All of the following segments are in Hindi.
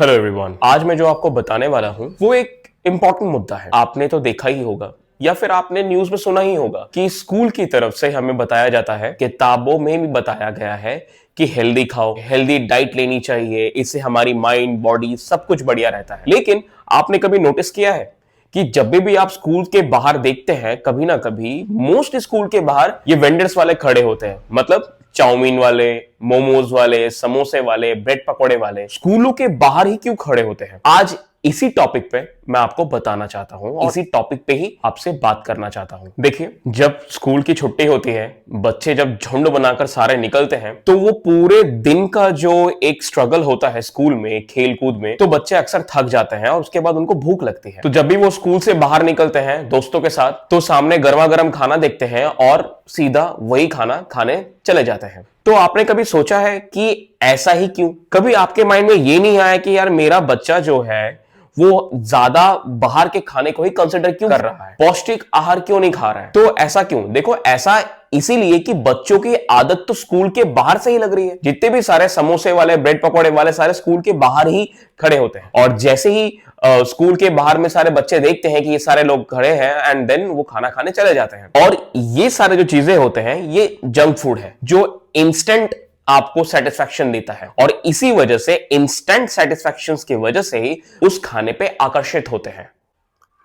हेलो एवरीवन, आज मैं जो आपको बताने वाला हूँ वो एक इम्पोर्टेंट मुद्दा है। आपने तो देखा ही होगा या फिर आपने न्यूज में सुना ही होगा कि स्कूल की तरफ से हमें बताया जाता है, किताबों में भी बताया गया है कि हेल्दी खाओ, हेल्दी डाइट लेनी चाहिए, इससे हमारी माइंड बॉडी सब कुछ बढ़िया रहता है। लेकिन आपने कभी नोटिस किया है कि जब भी आप स्कूल के बाहर देखते हैं, कभी ना कभी मोस्ट स्कूल के बाहर ये वेंडर्स वाले खड़े होते हैं, मतलब चाउमीन वाले, मोमोज वाले, समोसे वाले, ब्रेड पकोड़े वाले स्कूलों के बाहर ही क्यों खड़े होते हैं? आज इसी टॉपिक पे मैं आपको बताना चाहता हूं और इसी टॉपिक पे ही आपसे बात करना चाहता हूं। देखिए, जब स्कूल की छुट्टी होती है, बच्चे जब झुंड बनाकर सारे निकलते हैं, तो वो पूरे दिन का जो एक स्ट्रगल होता है स्कूल में, खेल कूद में, तो बच्चे अक्सर थक जाते हैं और उसके बाद उनको भूख लगती है। तो जब भी वो स्कूल से बाहर निकलते हैं दोस्तों के साथ, तो सामने गर्मा गर्म खाना देखते हैं और सीधा वही खाना खाने चले जाते हैं। तो आपने कभी सोचा है कि ऐसा ही क्यों? कभी आपके माइंड में ये नहीं आया कि यार मेरा बच्चा जो है वो ज्यादा बाहर के खाने को ही कंसिडर क्यों कर रहा है, पौष्टिक आहार क्यों नहीं खा रहा है? तो ऐसा क्यों? देखो, ऐसा इसीलिए कि बच्चों की आदत तो स्कूल के बाहर से ही लग रही है। जितने भी सारे समोसे वाले, ब्रेड पकौड़े वाले सारे स्कूल के बाहर ही खड़े होते हैं और जैसे ही स्कूल के बाहर में सारे बच्चे देखते हैं कि ये सारे लोग खड़े हैं, एंड देन वो खाना खाने चले जाते हैं। और ये सारे जो चीजें होते हैं ये जंक फूड है जो इंस्टेंट आपको सेटिस्फैक्शन देता है, और इसी वजह से इंस्टेंट सेटिस्फैक्शन की वजह से ही उस खाने पे आकर्षित होते हैं।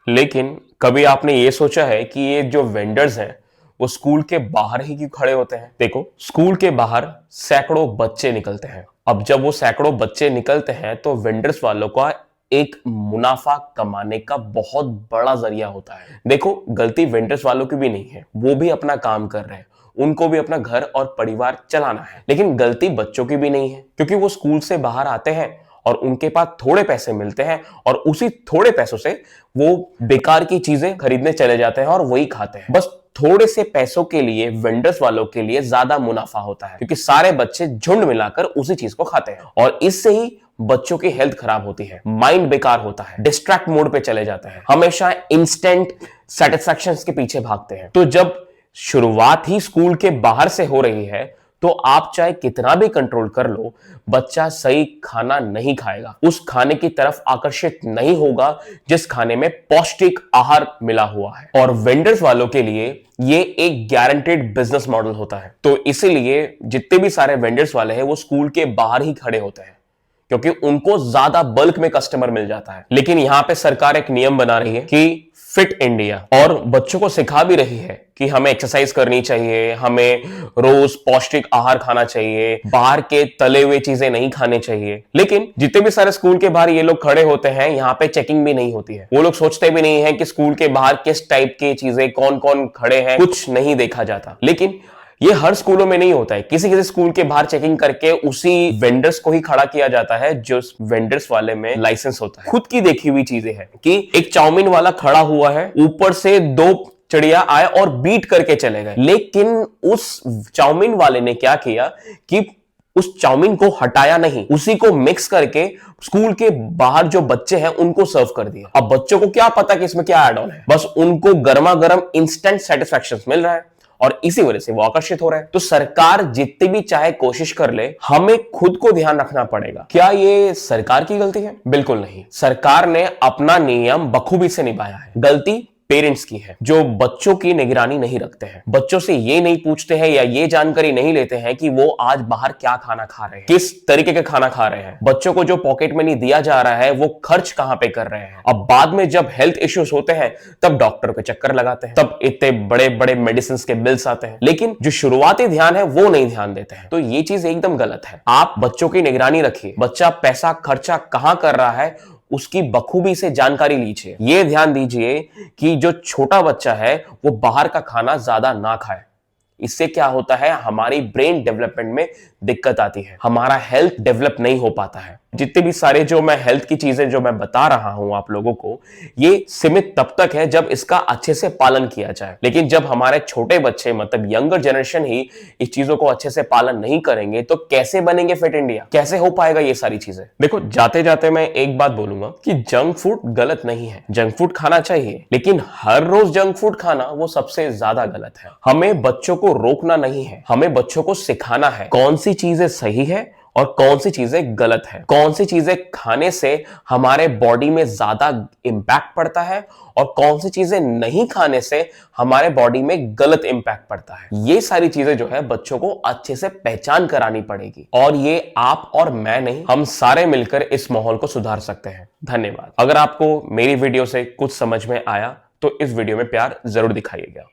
लेकिन कभी आपने ये सोचा है कि ये जो वेंडर्स हैं वो स्कूल के बाहर ही क्यों खड़े होते हैं? देखो, स्कूल के बाहर सैकड़ों बच्चे निकलते हैं। अब जब वो सैकड़ों बच्चे निकलते हैं तो वेंडर्स वालों का एक मुनाफा कमाने का बहुत बड़ा जरिया होता है। देखो, गलती वेंडर्स वालों की भी नहीं है, वो भी अपना काम कर रहे हैं, उनको भी अपना घर और परिवार चलाना है। लेकिन गलती बच्चों की भी नहीं है, क्योंकि वो स्कूल से बाहर आते हैं और उनके पास थोड़े पैसे मिलते हैं और उसी थोड़े पैसों से वो बेकार की चीजें खरीदने चले जाते हैं और वही खाते हैं। बस थोड़े से पैसों के लिए वेंडर्स वालों के लिए ज्यादा मुनाफा होता है, क्योंकि सारे बच्चे झुंड मिलाकर उसी चीज को खाते हैं और इससे ही बच्चों की हेल्थ खराब होती है, माइंड बेकार होता है, डिस्ट्रैक्ट मोड पे चले जाते हैं, हमेशा इंस्टेंट सेटिस्फैक्शन के पीछे भागते हैं। तो जब शुरुआत ही स्कूल के बाहर से हो रही है तो आप चाहे कितना भी कंट्रोल कर लो, बच्चा सही खाना नहीं खाएगा, उस खाने की तरफ आकर्षित नहीं होगा जिस खाने में पौष्टिक आहार मिला हुआ है। और वेंडर्स वालों के लिए ये एक गारंटेड बिजनेस मॉडल होता है। तो इसीलिए जितने भी सारे वेंडर्स वाले हैं वो स्कूल के बाहर ही खड़े होते हैं, क्योंकि उनको ज्यादा बल्क में कस्टमर मिल जाता है। लेकिन यहां पे सरकार एक नियम बना रही है कि फिट इंडिया, और बच्चों को सिखा भी रही है कि हमें एक्सरसाइज करनी चाहिए, हमें रोज पौष्टिक आहार खाना चाहिए, बाहर के तले हुए चीजें नहीं खाने चाहिए। लेकिन जितने भी सारे स्कूल के बाहर ये लोग खड़े होते हैं, यहाँ पे चेकिंग भी नहीं होती है। वो लोग सोचते भी नहीं है कि स्कूल के बाहर किस टाइप की चीजें, कौन कौन खड़े हैं, कुछ नहीं देखा जाता। लेकिन ये हर स्कूलों में नहीं होता है। किसी किसी स्कूल के बाहर चेकिंग करके उसी वेंडर्स को ही खड़ा किया जाता है जो वेंडर्स वाले में लाइसेंस होता है। खुद की देखी हुई चीजें हैं कि एक चाउमीन वाला खड़ा हुआ है, ऊपर से दो चिड़िया आए और बीट करके चले गए, लेकिन उस चाउमीन वाले ने क्या किया कि उस चाउमीन को हटाया नहीं, उसी को मिक्स करके स्कूल के बाहर जो बच्चे हैं उनको सर्व कर दिया। अब बच्चों को क्या पता कि इसमें क्या ऐड ऑन है, बस उनको गर्मा गर्म इंस्टेंट सेटिस्फैक्शन मिल रहा है और इसी वजह से वो आकर्षित हो रहा है। तो सरकार जितनी भी चाहे कोशिश कर ले, हमें खुद को ध्यान रखना पड़ेगा। क्या ये सरकार की गलती है? बिल्कुल नहीं। सरकार ने अपना नियम बखूबी से निभाया है। गलती पेरेंट्स की है जो बच्चों की निगरानी नहीं रखते हैं, बच्चों से ये नहीं पूछते हैं या ये जानकारी नहीं लेते हैं कि वो आज बाहर क्या खाना खा रहे हैं, किस तरीके का खाना खा रहे हैं, बच्चों को जो पॉकेट मनी दिया जा रहा है वो खर्च कहां पे कर रहे हैं। अब बाद में जब हेल्थ इश्यूज होते हैं तब डॉक्टर के चक्कर लगाते हैं, तब इतने बड़े बड़े मेडिसिन के बिल्स आते हैं, लेकिन जो शुरुआती ध्यान है वो नहीं ध्यान देते हैं। तो ये चीज एकदम गलत है। आप बच्चों की निगरानी रखिए, बच्चा पैसा खर्चा कहां कर रहा है उसकी बखूबी से जानकारी लीजिए। यह ध्यान दीजिए कि जो छोटा बच्चा है वो बाहर का खाना ज्यादा ना खाए। इससे क्या होता है, हमारी ब्रेन डेवलपमेंट में दिक्कत आती है, हमारा हेल्थ डेवलप नहीं हो पाता है। जितने भी सारे जो मैं हेल्थ की चीजें जो मैं बता रहा हूं आप लोगों को, ये सीमित तब तक है जब इसका अच्छे से पालन किया जाए। लेकिन जब हमारे छोटे बच्चे, मतलब यंगर जनरेशन ही इस चीजों को अच्छे से पालन नहीं करेंगे तो कैसे बनेंगे फिट इंडिया, कैसे हो पाएगा ये सारी चीजें। देखो, जाते जाते मैं एक बात बोलूंगा कि जंक फूड गलत नहीं है, जंक फूड खाना चाहिए, लेकिन हर रोज जंक फूड खाना वो सबसे ज्यादा गलत है। हमें बच्चों को रोकना नहीं है, हमें बच्चों को सिखाना है कौन सी चीजें सही है और कौन सी चीजें गलत है, कौन सी चीजें खाने से हमारे बॉडी में ज्यादा इंपैक्ट पड़ता है और कौन सी चीजें नहीं खाने से हमारे बॉडी में गलत इंपैक्ट पड़ता है। ये सारी चीजें जो है बच्चों को अच्छे से पहचान करानी पड़ेगी और ये आप और मैं नहीं, हम सारे मिलकर इस माहौल को सुधार सकते हैं। धन्यवाद। अगर आपको मेरी वीडियो से कुछ समझ में आया तो इस वीडियो में प्यार जरूर दिखाइएगा।